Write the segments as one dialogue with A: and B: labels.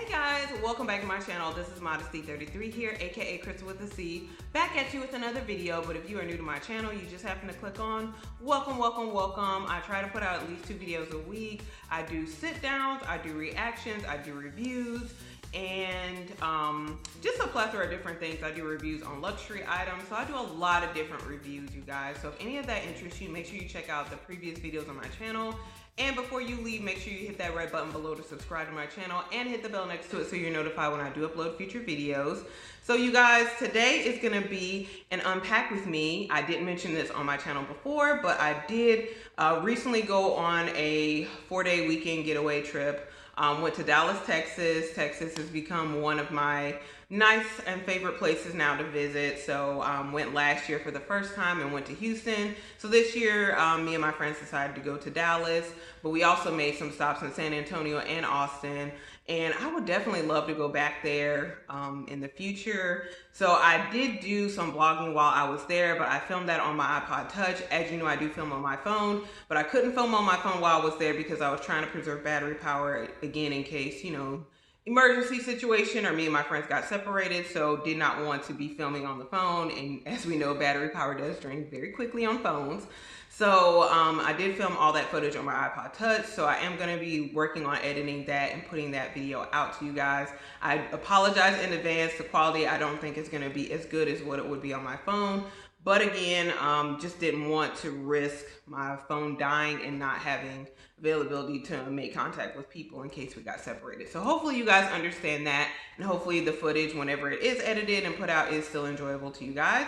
A: Hey guys, welcome back to my channel. This is Modesty33 here, aka Crystal with a C, back at you with another video. But if you are new to my channel, you just happen to click on, welcome. I try to put out at least 2 videos a week. I do sit downs, I do reactions, I do reviews, and just a plethora of different things. I do reviews on luxury items, so I do a lot of different reviews, you guys. So if any of that interests you, make sure you check out the previous videos on my channel. And before you leave, make sure you hit that red button below to subscribe to my channel and hit the bell next to it so you're notified when I do upload future videos. So you guys, today is gonna be an unpack with me. I didn't mention this on my channel before, but I did recently go on a 4-day weekend getaway trip. Went to Dallas, Texas. Texas has become one of my nice and favorite places now to visit. So went last year for the first time and went to Houston. So this year, me and my friends decided to go to Dallas, but we also made some stops in San Antonio and Austin. And I would definitely love to go back there in the future. So I did do some vlogging while I was there, but I filmed that on my iPod Touch. As you know, I do film on my phone, but I couldn't film on my phone while I was there because I was trying to preserve battery power, again, in case, you know, emergency situation or me and my friends got separated, so did not want to be filming on the phone. And as we know, battery power does drain very quickly on phones. So I did film all that footage on my iPod Touch, so I am going to be working on editing that and putting that video out to you guys. I apologize in advance. The quality I don't think is going to be as good as what it would be on my phone. But again, just didn't want to risk my phone dying and not having availability to make contact with people in case we got separated. So hopefully you guys understand that, and hopefully the footage, whenever it is edited and put out, is still enjoyable to you guys.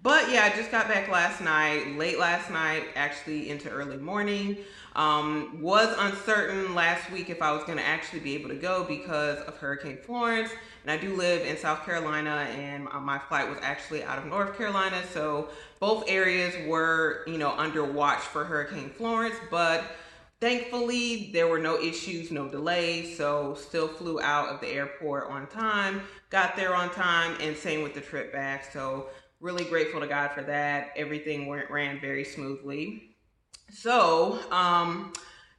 A: But yeah, I just got back last night, late last night, actually into early morning. Was uncertain last week if I was going to actually be able to go because of Hurricane Florence. And I do live in South Carolina, and my flight was actually out of North Carolina. So both areas were, you know, under watch for Hurricane Florence. But thankfully, there were no issues, no delays. So still flew out of the airport on time, got there on time, and same with the trip back. So really grateful to God for that. Everything ran very smoothly. So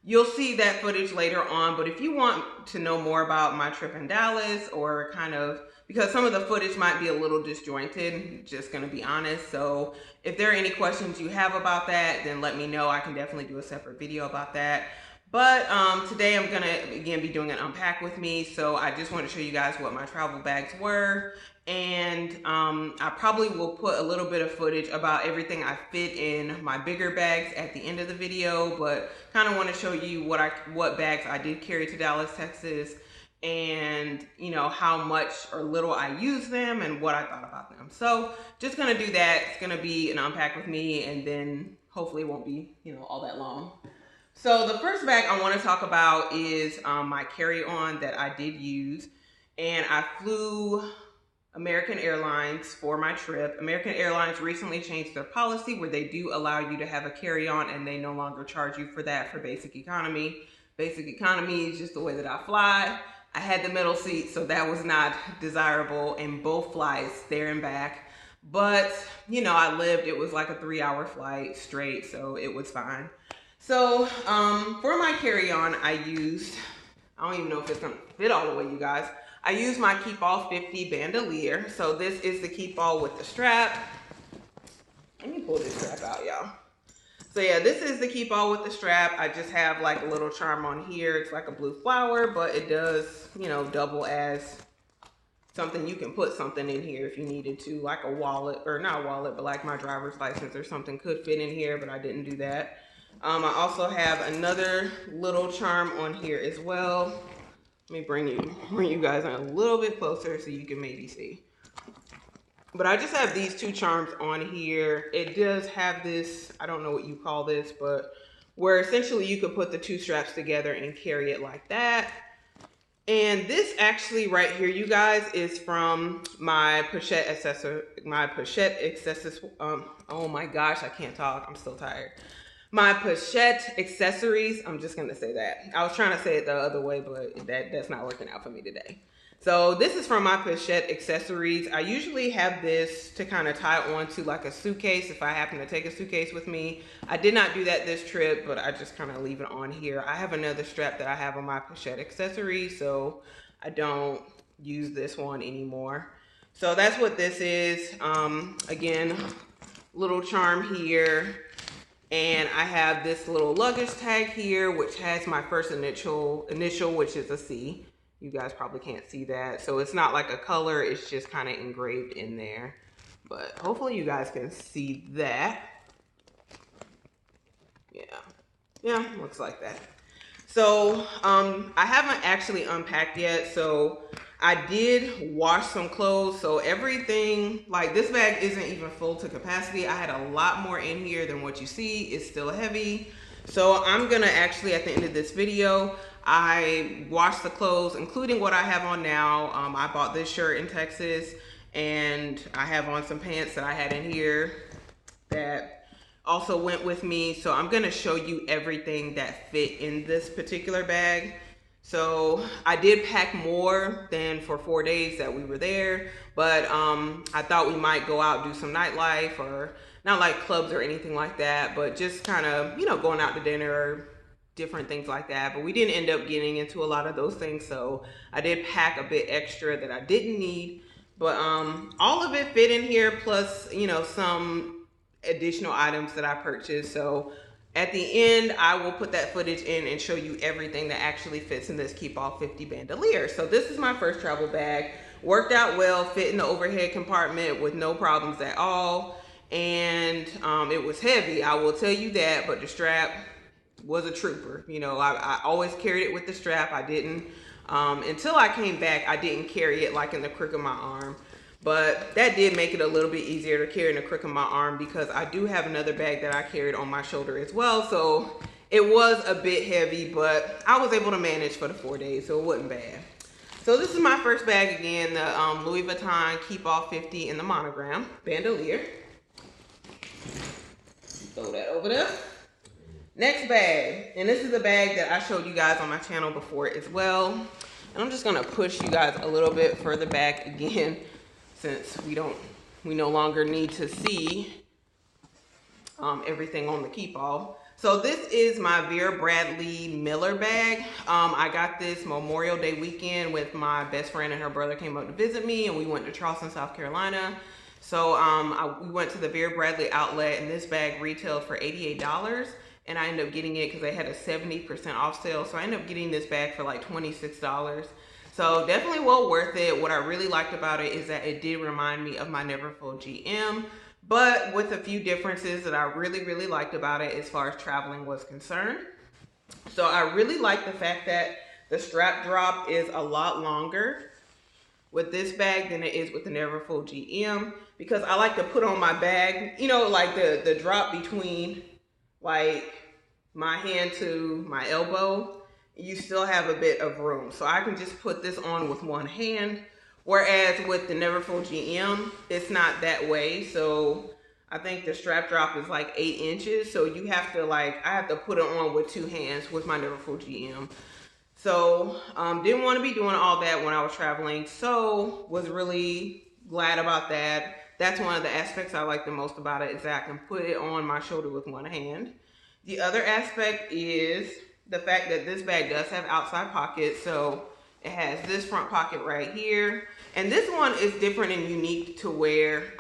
A: you'll see that footage later on, but if you want to know more about my trip in Dallas, or kind of, because some of the footage might be a little disjointed, just gonna be honest. So if there are any questions you have about that, then let me know. I can definitely do a separate video about that. But today I'm gonna, again, be doing an unpack with me. So I just want to show you guys what my travel bags were. And I probably will put a little bit of footage about everything I fit in my bigger bags at the end of the video, but kind of want to show you what bags I did carry to Dallas, Texas, and you know, how much or little I use them and what I thought about them. So just gonna do that. It's gonna be an unpack with me, and then hopefully it won't be, you know, all that long. So the first bag I want to talk about is my carry-on that I did use, and I flew American Airlines for my trip. American Airlines recently changed their policy where they do allow you to have a carry-on, and they no longer charge you for that for basic economy. Basic economy is just the way that I fly. I had the middle seat, so that was not desirable in both flights, there and back. But, you know, it was like a 3-hour flight straight, so it was fine. So for my carry-on, I used, I don't even know if it's gonna fit all the way, you guys. I used my Keep All 50 bandolier. So this is the Keep All with the strap. Let me pull this strap out, y'all. So yeah, this is the Keep All with the strap. I just have like a little charm on here. It's like a blue flower, but it does, you know, double as something. You can put something in here if you needed to, like a wallet, or not a wallet, but like my driver's license or something could fit in here, but I didn't do that. I also have another little charm on here as well. Let me bring you guys in a little bit closer so you can maybe see. But I just have these 2 charms on here. It does have this, I don't know what you call this, but where essentially you could put the 2 straps together and carry it like that. And this actually right here, you guys, is from my pochette accessories. Oh my gosh, I can't talk. I'm still tired. My pochette accessories, I'm just gonna say that. I was trying to say it the other way, but that's not working out for me today. So this is from my pochette accessories. I usually have this to kind of tie onto like a suitcase if I happen to take a suitcase with me. I did not do that this trip, but I just kind of leave it on here. I have another strap that I have on my pochette accessories, so I don't use this one anymore. So that's what this is. Again, little charm here. And I have this little luggage tag here, which has my first initial, which is a C. You guys probably can't see that. So it's not like a color, it's just kind of engraved in there. But hopefully you guys can see that. Yeah, looks like that. So I haven't actually unpacked yet. So I did wash some clothes. So everything, like this bag isn't even full to capacity. I had a lot more in here than what you see. It's still heavy. So I'm gonna actually, at the end of this video, I washed the clothes, including what I have on now. I bought this shirt in Texas, and I have on some pants that I had in here that also went with me. So I'm gonna show you everything that fit in this particular bag. So I did pack more than for 4 days that we were there, but I thought we might go out, do some nightlife, or not like clubs or anything like that, but just kind of, you know, going out to dinner or different things like that. But we didn't end up getting into a lot of those things. So I did pack a bit extra that I didn't need, but all of it fit in here, plus, you know, some additional items that I purchased. So at the end, I will put that footage in and show you everything that actually fits in this Keep All 50 bandolier. So this is my first travel bag. Worked out well, fit in the overhead compartment with no problems at all. And it was heavy, I will tell you that, but the strap was a trooper. You know, I always carried it with the strap. I didn't, until I came back, I didn't carry it like in the crook of my arm. But that did make it a little bit easier to carry in the crook of my arm, because I do have another bag that I carried on my shoulder as well. So it was a bit heavy, but I was able to manage for the 4 days, so it wasn't bad. So this is my first bag again, the Louis Vuitton Keep All 50 in the monogram bandolier. Throw that over there. Next bag, and this is a bag that I showed you guys on my channel before as well. And I'm just gonna push you guys a little bit further back again, since we no longer need to see everything on the Keep All. So this is my Vera Bradley Miller bag. I got this Memorial Day weekend with my best friend, and her brother came up to visit me, and we went to Charleston, South Carolina. So we went to the Vera Bradley outlet, and this bag retailed for $88. And I ended up getting it because they had a 70% off sale. So I ended up getting this bag for like $26. So definitely well worth it. What I really liked about it is that it did remind me of my Neverfull GM, but with a few differences that I really liked about it as far as traveling was concerned. So I really like the fact that the strap drop is a lot longer with this bag than it is with the Neverfull GM, because I like to put on my bag, you know, like the drop between like my hand to my elbow, you still have a bit of room. So I can just put this on with one hand, whereas with the Neverfull GM, it's not that way. So I think the strap drop is like 8 inches. So you have to I have to put it on with 2 hands with my Neverfull GM. So didn't want to be doing all that when I was traveling. So was really glad about that. That's one of the aspects I like the most about it, is that I can put it on my shoulder with one hand. The other aspect is the fact that this bag does have outside pockets. So it has this front pocket right here. And this one is different and unique to where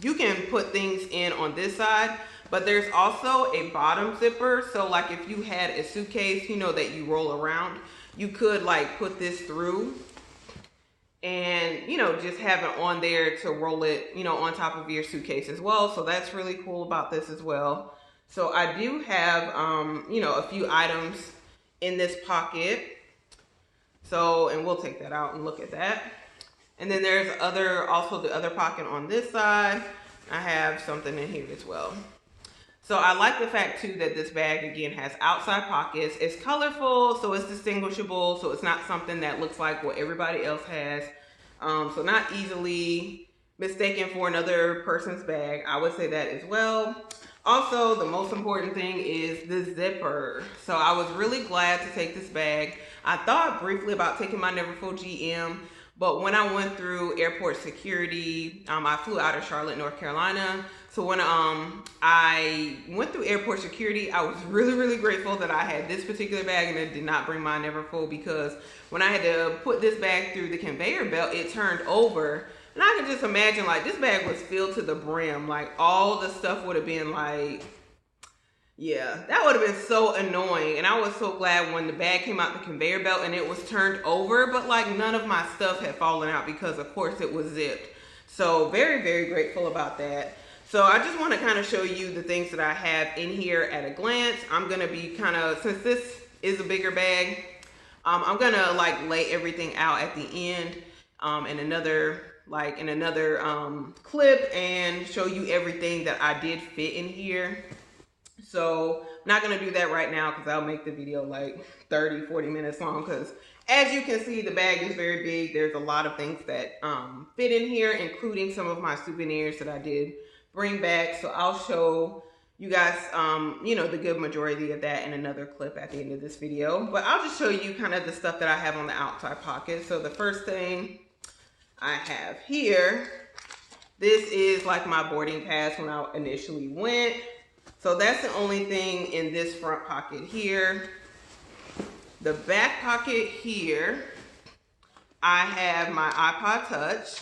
A: you can put things in on this side, but there's also a bottom zipper. So like if you had a suitcase, you know, that you roll around, you could like put this through and, you know, just have it on there to roll it, you know, on top of your suitcase as well. So that's really cool about this as well. So I do have, you know, a few items in this pocket. So, and we'll take that out and look at that. And then there's also the other pocket on this side. I have something in here as well. So I like the fact too that this bag again has outside pockets. It's colorful, so it's distinguishable. So it's not something that looks like what everybody else has. So not easily mistaken for another person's bag. I would say that as well. Also, the most important thing is the zipper. So I was really glad to take this bag. I thought briefly about taking my Neverfull GM, But when I went through airport security, I flew out of Charlotte, North Carolina. So when I went through airport security, I was really, really grateful that I had this particular bag and I did not bring my Neverfull, because when I had to put this bag through the conveyor belt, it turned over. And I can just imagine, like, this bag was filled to the brim. Like, all the stuff would have been like, yeah, that would have been so annoying. And I was so glad when the bag came out the conveyor belt and it was turned over, but like none of my stuff had fallen out because of course it was zipped. So very, very grateful about that. So I just want to kind of show you the things that I have in here at a glance. I'm going to be kind of, since this is a bigger bag, I'm going to like lay everything out at the end in another clip and show you everything that I did fit in here. So I'm not going to do that right now because I'll make the video like 30-40 minutes long, because as you can see, the bag is very big. There's a lot of things that fit in here, including some of my souvenirs that I did bring back. So I'll show you guys, you know, the good majority of that in another clip at the end of this video. But I'll just show you kind of the stuff that I have on the outside pocket. So the first thing I have here, this is like my boarding pass when I initially went. So that's the only thing in this front pocket here. The back pocket here, I have my iPod Touch.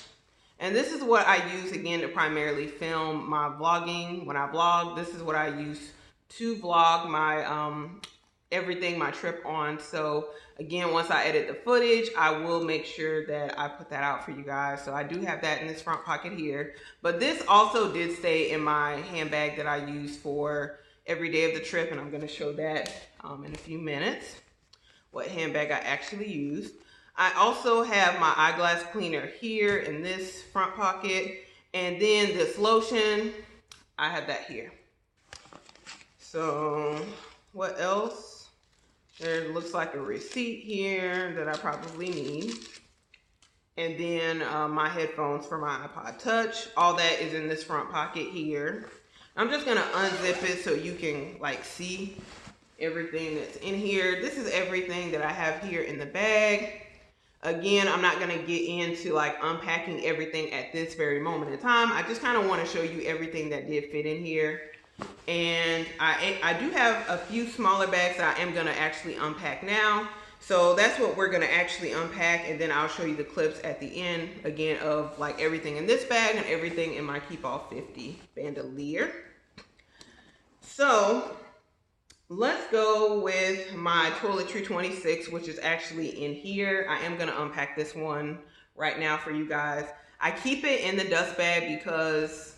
A: And this is what I use again to primarily film my vlogging. When I vlog, this is what I use to vlog my everything, my trip on. So again, once I edit the footage, I will make sure that I put that out for you guys. So I do have that in this front pocket here. But this also did stay in my handbag that I use for every day of the trip, and I'm going to show that in a few minutes, what handbag I actually used. I also have my eyeglass cleaner here in this front pocket, and then this lotion, I have that here. So what else? There looks like a receipt here that I probably need. And then my headphones for my iPod Touch. All that is in this front pocket here. I'm just gonna unzip it so you can like see everything that's in here. This is everything that I have here in the bag. Again, I'm not gonna get into like unpacking everything at this very moment in time. I just kind of want to show you everything that did fit in here. And I do have a few smaller bags that I am gonna actually unpack now. So that's what we're gonna actually unpack, and then I'll show you the clips at the end again of like everything in this bag and everything in my Keep All 50 bandolier. So let's go with my toiletry 26, which is actually in here. I am gonna unpack this one right now for you guys. I keep it in the dust bag because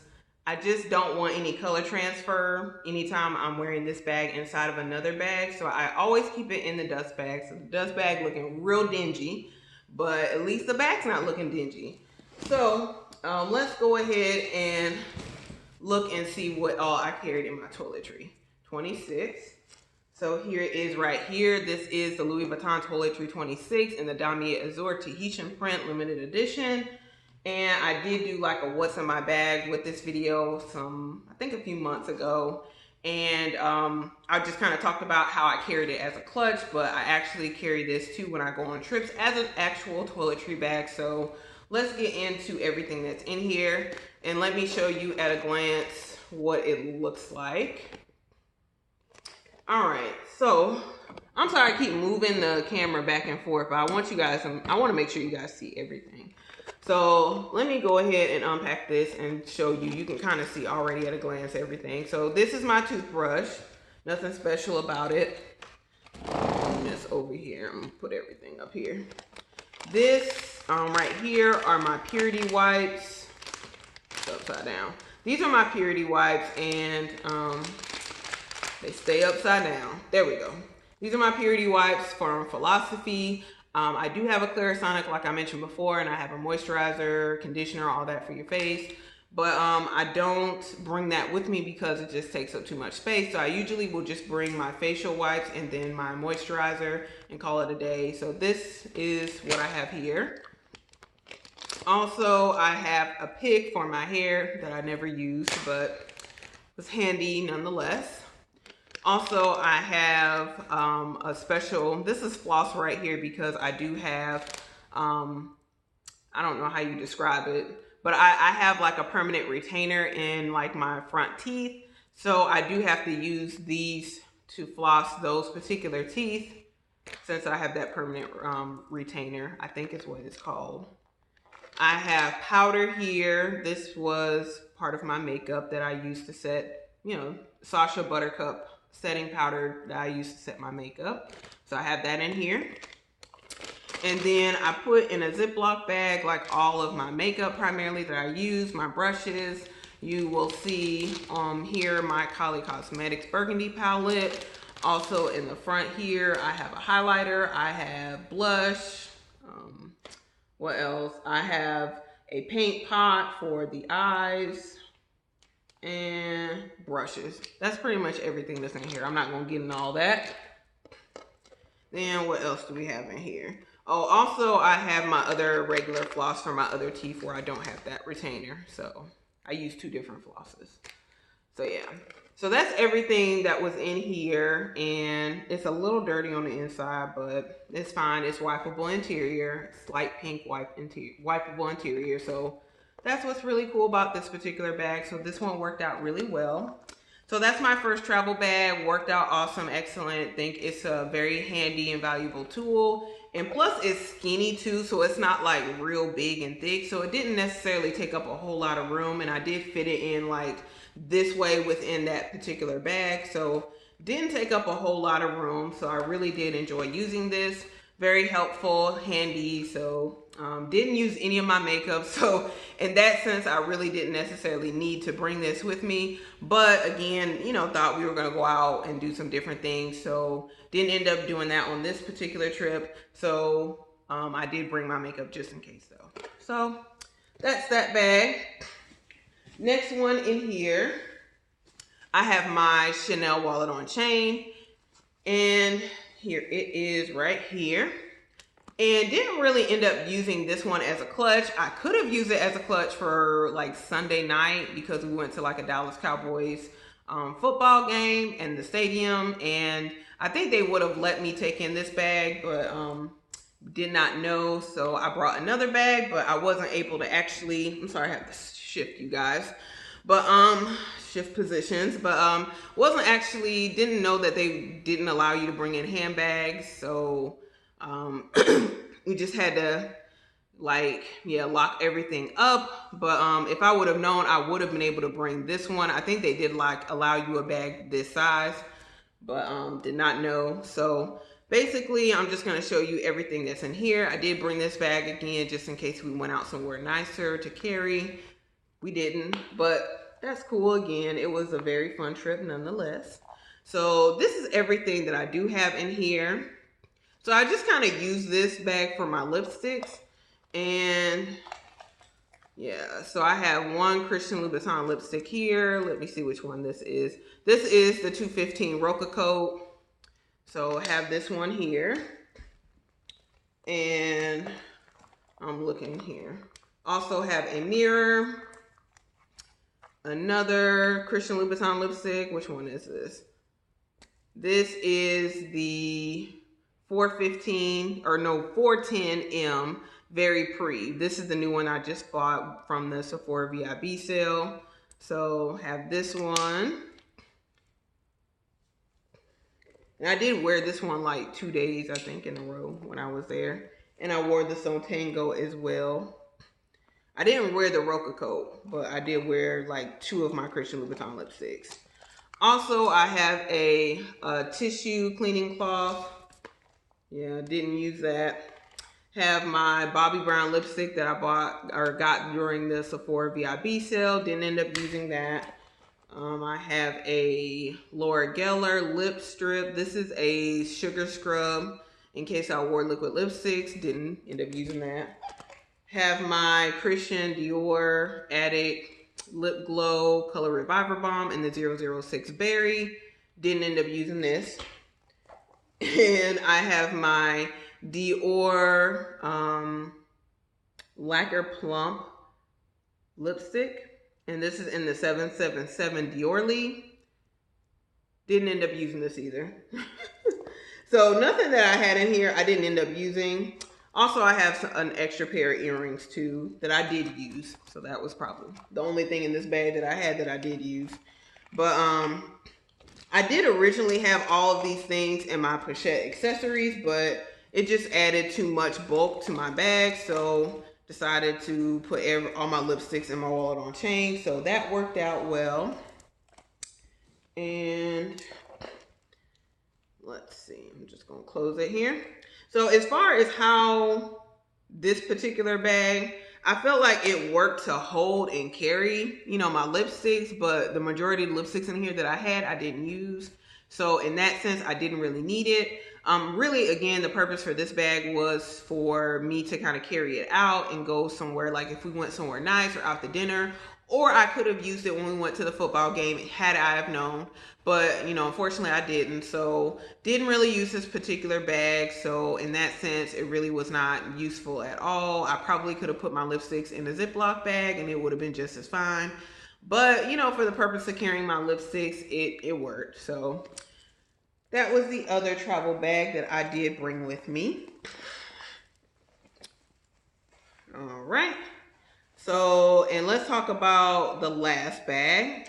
A: I just don't want any color transfer anytime I'm wearing this bag inside of another bag. So I always keep it in the dust bag. So the dust bag looking real dingy, but at least the bag's not looking dingy. So let's go ahead and look and see what all I carried in my toiletry 26. So here it is right here. This is the Louis Vuitton Toiletry 26 in the Damier Azur Tahitian print limited edition. And I did do like a what's in my bag with this video I think a few months ago. And I just kind of talked about how I carried it as a clutch, but I actually carry this too when I go on trips as an actual toiletry bag. So let's get into everything that's in here. And let me show you at a glance what it looks like. All right, so I'm sorry I keep moving the camera back and forth, but I want you guys, I want to make sure you guys see everything. So let me go ahead and unpack this and show you. You can kind of see already at a glance everything. So this is my toothbrush. Nothing special about it. This over here. I'm gonna put everything up here. This right here are my purity wipes. It's upside down. These are my purity wipes, and they stay upside down. There we go. These are my purity wipes from Philosophy. I do have a Clarisonic, like I mentioned before, and I have a moisturizer, conditioner, all that for your face. But I don't bring that with me because it just takes up too much space. So I usually will just bring my facial wipes and then my moisturizer and call it a day. So this is what I have here. Also, I have a pick for my hair that I never used, but was handy nonetheless. Also, I have a special, this is floss right here because I do have I don't know how you describe it, but I have like a permanent retainer in like my front teeth. So I do have to use these to floss those particular teeth since I have that permanent retainer, I think is what it's called. I have powder here. This was part of my makeup that I used to set, you know, Sasha Buttercup setting powder that I used to set my makeup. So I have that in here. And then I put in a Ziploc bag like all of my makeup primarily that I use, my brushes. You will see here my Kylie Cosmetics Burgundy palette. Also in the front here, I have a highlighter, I have blush. What else? I have a paint pot for the eyes and brushes. That's pretty much everything that's in here. I'm not gonna get into all that. Then what else do we have in here? Oh, also I have my other regular floss for my other teeth where I don't have that retainer. So I use 2 different flosses. So yeah. So that's everything that was in here, and it's a little dirty on the inside, but it's fine. It's wipeable interior, slight pink wipeable interior. So that's what's really cool about this particular bag. So this one worked out really well. So that's my first travel bag. Worked out awesome, excellent. Think it's a very handy and valuable tool. And plus it's skinny too, so it's not like real big and thick. So it didn't necessarily take up a whole lot of room, and I did fit it in like this way within that particular bag. So didn't take up a whole lot of room. So I really did enjoy using this. Very helpful, handy. So didn't use any of my makeup. So in that sense, I really didn't necessarily need to bring this with me. But again, you know, thought we were going to go out and do some different things. So didn't end up doing that on this particular trip. So I did bring my makeup just in case though. So that's that bag. Next one in here, I have my Chanel wallet on chain, and here it is right here. And didn't really end up using this one as a clutch. I could have used it as a clutch for like Sunday night because we went to like a Dallas Cowboys football game in the stadium, and I think they would have let me take in this bag, but did not know. So I brought another bag, but I wasn't able to actually, I'm sorry, I have to shift you guys, but shift positions, but didn't know that they didn't allow you to bring in handbags. So we just had to lock everything up. But if I would have known, I would have been able to bring this one. I think they did like allow you a bag this size, but did not know. So basically, I'm just going to show you everything that's in here. I did bring this bag again just in case we went out somewhere nicer to carry. We didn't, but that's cool. Again, it was a very fun trip nonetheless. So this is everything that I do have in here. So I just kind of use this bag for my lipsticks. And yeah, so I have one Christian Louboutin lipstick here. Let me see which one this is. This is the 215 Roca Coat. So I have this one here. And I'm looking here. Also have a mirror. Another Christian Louboutin lipstick. Which one is this? This is the 410M Very Pre. This is the new one I just bought from the Sephora VIB sale. So have this one. And I did wear this one like 2 days, I think, in a row when I was there. And I wore the Sontango as well. I didn't wear the Roca Coat, but I did wear like 2 of my Christian Louboutin lipsticks. Also, I have a tissue cleaning cloth. Yeah, didn't use that. Have my Bobbi Brown lipstick that I bought or got during the Sephora VIB sale. Didn't end up using that. I have a Laura Geller lip strip. This is a sugar scrub in case I wore liquid lipsticks. Didn't end up using that. Have my Christian Dior Addict Lip Glow Color Reviver Balm in the 006 Berry. Didn't end up using this. And I have my Dior Lacquer Plump lipstick. And this is in the 777 Diorly. Didn't end up using this either. So nothing that I had in here I didn't end up using. Also, I have an extra pair of earrings too that I did use. So that was probably the only thing in this bag that I had that I did use. But I did originally have all of these things in my pochette accessories, but it just added too much bulk to my bag. So decided to put all my lipsticks in my wallet on chain. So that worked out well. And let's see, I'm just gonna close it here. So as far as how this particular bag, I felt like it worked to hold and carry, you know, my lipsticks, but the majority of the lipsticks in here that I had, I didn't use. So in that sense, I didn't really need it. Really, again, the purpose for this bag was for me to kind of carry it out and go somewhere, like if we went somewhere nice or out to dinner, or I could have used it when we went to the football game had I have known. But, you know, unfortunately I didn't. So didn't really use this particular bag. So in that sense, it really was not useful at all. I probably could have put my lipsticks in a Ziploc bag and it would have been just as fine. But, you know, for the purpose of carrying my lipsticks, it worked. So that was the other travel bag that I did bring with me. All right. So, and let's talk about the last bag.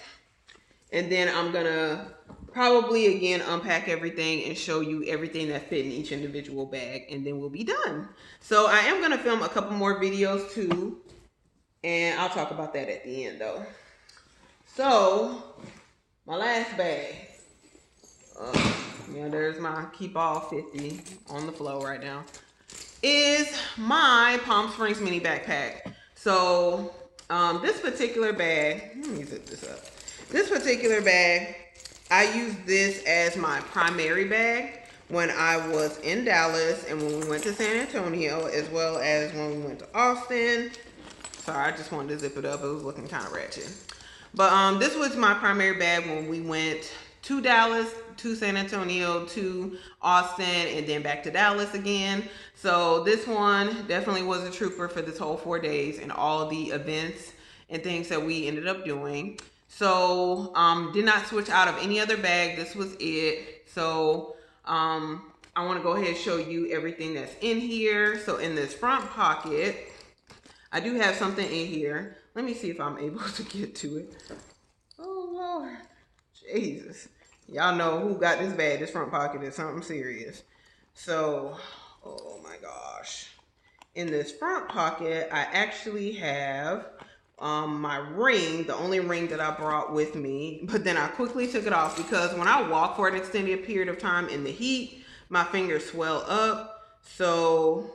A: And then I'm gonna probably again unpack everything and show you everything that fit in each individual bag, and then we'll be done. So I am gonna film a couple more videos too, and I'll talk about that at the end though. So my last bag, yeah, there's my Keep All 50 on the floor right now, is my Palm Springs mini backpack. So this particular bag, let me zip this up. This particular bag, I used this as my primary bag when I was in Dallas and when we went to San Antonio, as well as when we went to Austin. Sorry, I just wanted to zip it up. It was looking kind of ratchet. But this was my primary bag when we went to Dallas, to San Antonio, to Austin, and then back to Dallas again. So this one definitely was a trooper for this whole 4 days and all the events and things that we ended up doing. So did not switch out of any other bag. This was it. So I want to go ahead and show you everything that's in here. So in this front pocket, I do have something in here. Let me see if I'm able to get to it. Oh Lord, Jesus. Y'all know who got this bag. This front pocket is something serious. So, oh my gosh. In this front pocket, I actually have my ring, the only ring that I brought with me, but then I quickly took it off because when I walk for an extended period of time in the heat, my fingers swell up. So,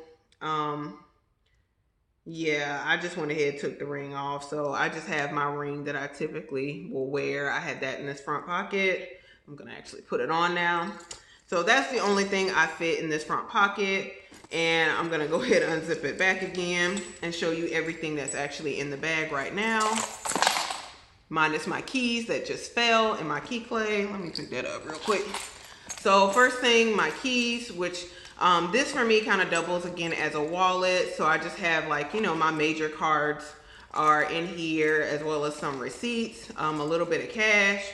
A: yeah, I just went ahead and took the ring off. So I just have my ring that I typically will wear. I had that in this front pocket. I'm gonna actually put it on now. So that's the only thing I fit in this front pocket. And I'm gonna go ahead and unzip it back again and show you everything that's actually in the bag right now. Minus my keys that just fell in my key clay. Let me pick that up real quick. So first thing, my keys, which this for me kind of doubles again as a wallet. So I just have like, you know, my major cards are in here as well as some receipts, a little bit of cash.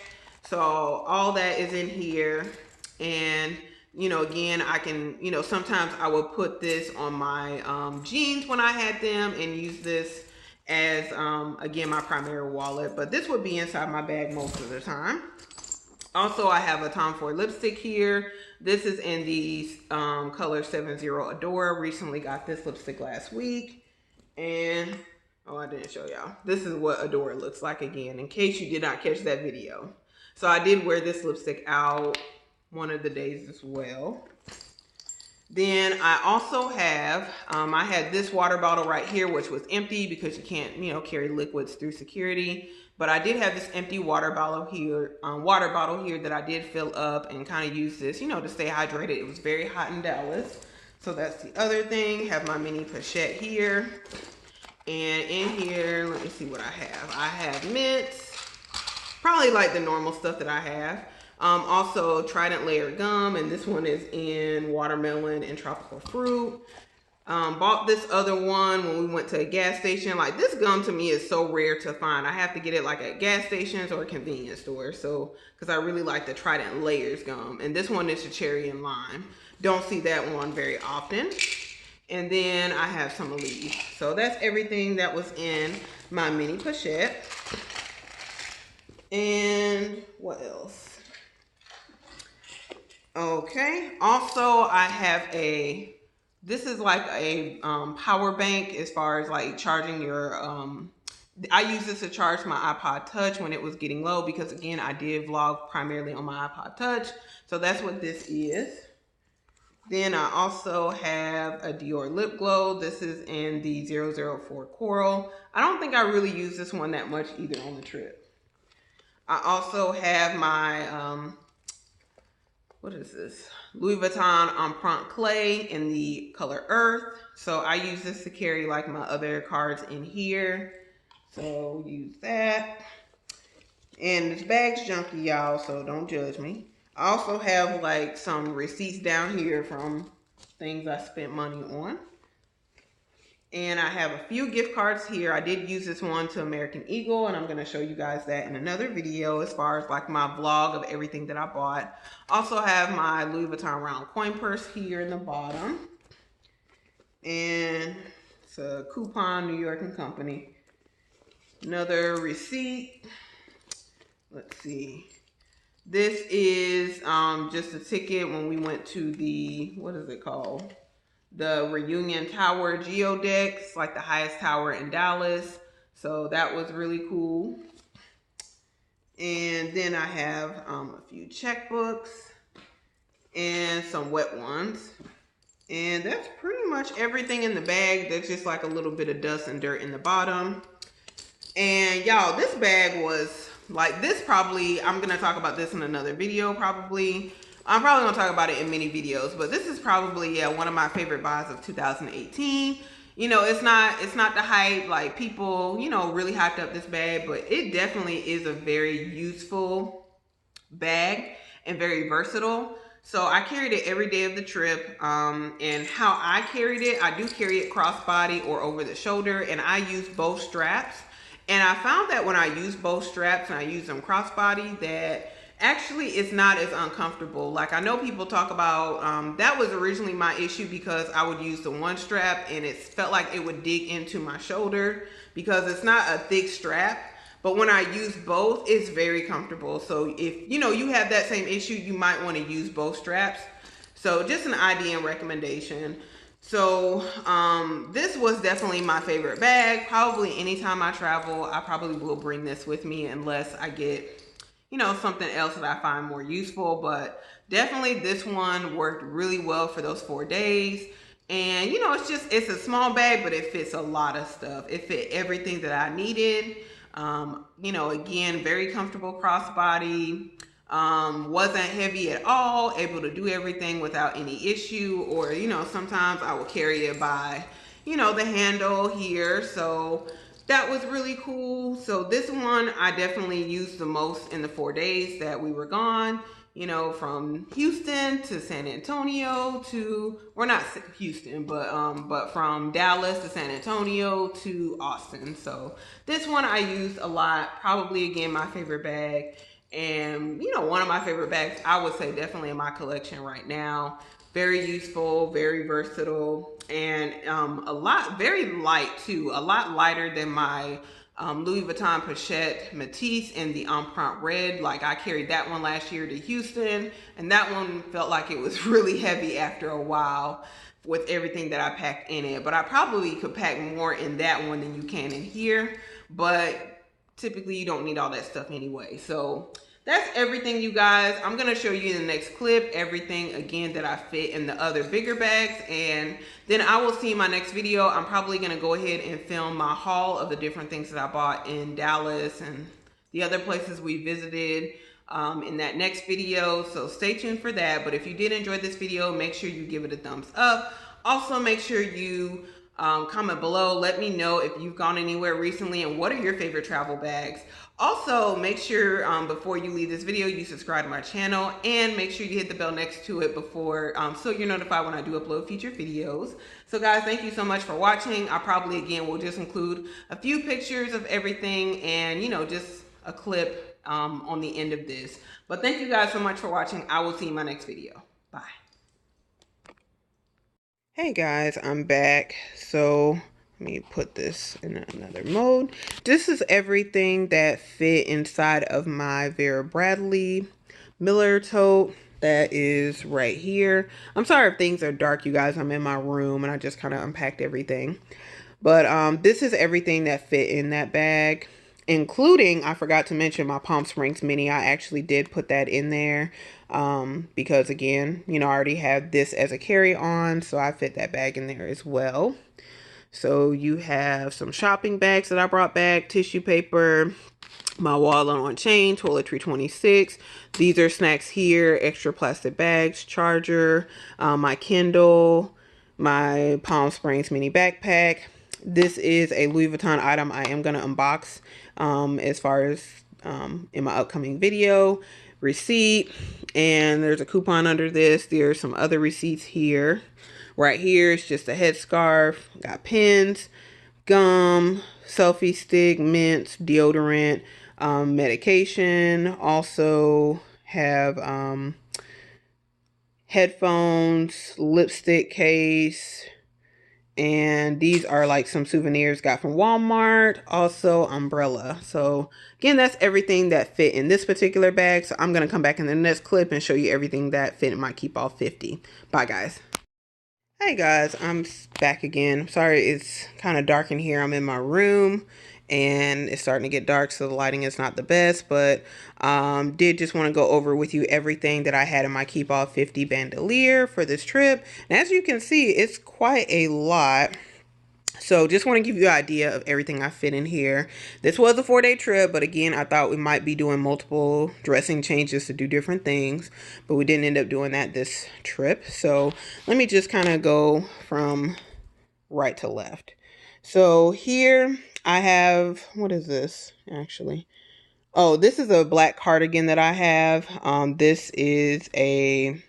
A: So all that is in here. And you know, again, I can, you know, sometimes I will put this on my jeans when I had them and use this as, again, my primary wallet. But this would be inside my bag most of the time. Also, I have a Tom Ford lipstick here. This is in the color 70 Adora. Recently got this lipstick last week. And, oh, I didn't show y'all. This is what Adora looks like again, in case you did not catch that video. So I did wear this lipstick out one of the days as well. Then I also have, I had this water bottle right here, which was empty because you can't, you know, carry liquids through security. But I did have this empty water bottle here that I did fill up and kind of use this, you know, to stay hydrated. It was very hot in Dallas. So that's the other thing. Have my mini pochette here. And in here, let me see what I have. I have mints, probably like the normal stuff that I have. Also Trident layered gum, and this one is in watermelon and tropical fruit. Bought this other one when we went to a gas station. Like, this gum to me is so rare to find. I have to get it like at gas stations or convenience stores. So, because I really like the Trident layers gum. And this one is the cherry and lime. Don't see that one very often. And then I have some of these. So that's everything that was in my mini pochette. And what else? Okay, also I have this is like a power bank as far as like charging your, I use this to charge my iPod Touch when it was getting low, because again, I did vlog primarily on my iPod Touch. So that's what this is. Then I also have a Dior lip glow. This is in the 004 Coral. I don't think I really use this one that much either on the trip. I also have my, what is this? Louis Vuitton Unpack clay in the color Earth. So I use this to carry like my other cards in here. So use that. And this bag's junky, y'all, so don't judge me. I also have like some receipts down here from things I spent money on. And I have a few gift cards here. I did use this one to American Eagle, and I'm going to show you guys that in another video as far as like my vlog of everything that I bought. Also have my Louis Vuitton round coin purse here in the bottom. And it's a coupon, New York and Company. Another receipt. Let's see. This is just a ticket when we went to the, what is it called? The Reunion Tower Geodex, like the highest tower in Dallas. So that was really cool. And then I have a few checkbooks and some wet ones. And that's pretty much everything in the bag. There's just like a little bit of dust and dirt in the bottom. And y'all, this bag was like this probably, I'm going to talk about this in another video probably. I'm probably going to talk about it in many videos, but this is probably, yeah, one of my favorite buys of 2018. You know, it's not the hype, like people, you know, really hyped up this bag, but it definitely is a very useful bag and very versatile. So I carried it every day of the trip, and how I carried it, I do carry it crossbody or over the shoulder, and I use both straps. And I found that when I use both straps and I use them crossbody, that actually it's not as uncomfortable. Like I know people talk about, that was originally my issue because I would use the one strap and it felt like it would dig into my shoulder because it's not a thick strap. But when I use both, it's very comfortable. So if you know you have that same issue, you might want to use both straps. So just an idea and recommendation. So this was definitely my favorite bag. Probably anytime I travel, I probably will bring this with me unless I get, you know, something else that I find more useful. But definitely this one worked really well for those 4 days. And you know, it's a small bag, but it fits a lot of stuff. It fit everything that I needed. You know, again, very comfortable crossbody. Wasn't heavy at all, able to do everything without any issue. Or, you know, sometimes I will carry it by, you know, the handle here. So that was really cool. So this one I definitely used the most in the 4 days that we were gone. You know, from Houston to San Antonio to, or not Houston, but from Dallas to San Antonio to Austin. So this one I used a lot. Probably again my favorite bag. And you know, one of my favorite bags, I would say definitely in my collection right now. Very useful, very versatile, and very light too. A lot lighter than my Louis Vuitton Pochette Matisse in the Empreinte Red. Like I carried that one last year to Houston, and that one felt like it was really heavy after a while with everything that I packed in it. But I probably could pack more in that one than you can in here. But typically you don't need all that stuff anyway. So that's everything, you guys. I'm gonna show you in the next clip everything again that I fit in the other bigger bags, and then I will see in my next video. I'm probably gonna go ahead and film my haul of the different things that I bought in Dallas and the other places we visited in that next video. So stay tuned for that. But if you did enjoy this video, make sure you give it a thumbs up. Also make sure you comment below. Let me know if you've gone anywhere recently and what are your favorite travel bags. Also, make sure before you leave this video, you subscribe to my channel and make sure you hit the bell next to it before, so you're notified when I do upload future videos. So guys, thank you so much for watching. I probably, again, will just include a few pictures of everything and, you know, just a clip on the end of this. But thank you guys so much for watching. I will see you in my next video. Bye. Hey guys, I'm back. So let me put this in another mode. This is everything that fit inside of my Vera Bradley Miller tote that is right here. I'm sorry if things are dark, you guys. I'm in my room and I just kind of unpacked everything. But this is everything that fit in that bag, including, I forgot to mention, my Palm Springs mini. I actually did put that in there because, again, you know, I already have this as a carry-on, so I fit that bag in there as well. So you have some shopping bags that I brought back, tissue paper, my wallet on chain, toiletry 26. These are snacks here, extra plastic bags, charger, my Kindle, my Palm Springs mini backpack. This is a Louis Vuitton item I am going to unbox as far as in my upcoming video. Receipt, and there's a coupon under this. There's some other receipts here. Right here is just a headscarf. Got pins, gum, selfie stick, mints, deodorant, medication. Also have headphones, lipstick case, and these are like some souvenirs got from Walmart. Also umbrella. So again, that's everything that fit in this particular bag. So I'm going to come back in the next clip and show you everything that fit in my Keep All 50. Bye guys. Hey guys, I'm back again. Sorry, it's kind of dark in here. I'm in my room and it's starting to get dark, so the lighting is not the best, but did just want to go over with you everything that I had in my Keep All 50 bandolier for this trip. And as you can see, it's quite a lot. So just want to give you an idea of everything I fit in here. This was a 4-day trip, but again, I thought we might be doing multiple dressing changes to do different things, but we didn't end up doing that this trip. So let me just kind of go from right to left. So here I have, what is this actually? Oh, this is a black cardigan that I have. This is a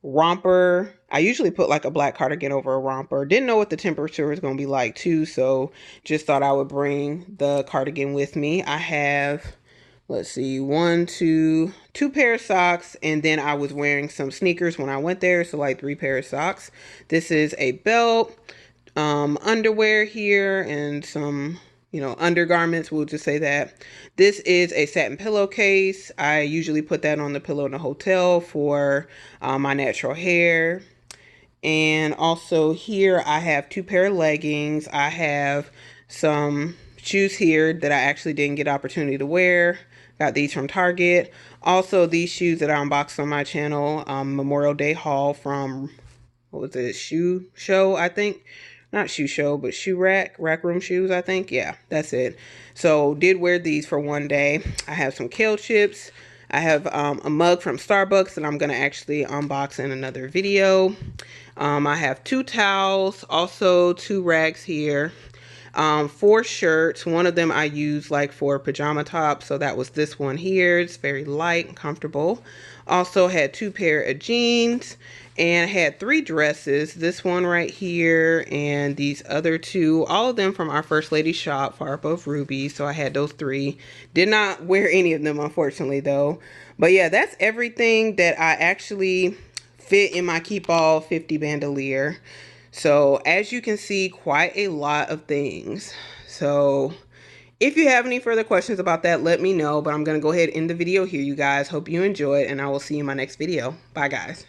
A: romper. I usually put like a black cardigan over a romper. Didn't know what the temperature was going to be like too, so just thought I would bring the cardigan with me. I have, let's see, two pair of socks, and then I was wearing some sneakers when I went there, so like 3 pairs of socks. This is a belt, underwear here, and some, you know, undergarments, we'll just say that. This is a satin pillowcase. I usually put that on the pillow in the hotel for my natural hair. And also here I have 2 pair of leggings. I have some shoes here that I actually didn't get opportunity to wear. Got these from Target. Also these shoes that I unboxed on my channel, Memorial Day haul from, what was it, Shoe Show, I think. Not Shoe Show, but Shoe Rack Room Shoes, I think. Yeah, that's it. So did wear these for one day. I have some kale chips. I have a mug from Starbucks that I'm going to actually unbox in another video. I have 2 towels, also 2 rags here. 4 shirts. One of them I use like for pajama tops, so that was this one here. It's very light and comfortable. Also had 2 pair of jeans, and I had 3 dresses. This one right here and these other 2, all of them from our First Lady shop, Far Above Ruby. So I had those 3. Did not wear any of them, unfortunately, though. But yeah, that's everything that I actually fit in my Keep All 50 bandolier. So as you can see, quite a lot of things. So if you have any further questions about that, let me know. But I'm going to go ahead and end the video here, you guys. Hope you enjoyed, and I will see you in my next video. Bye, guys.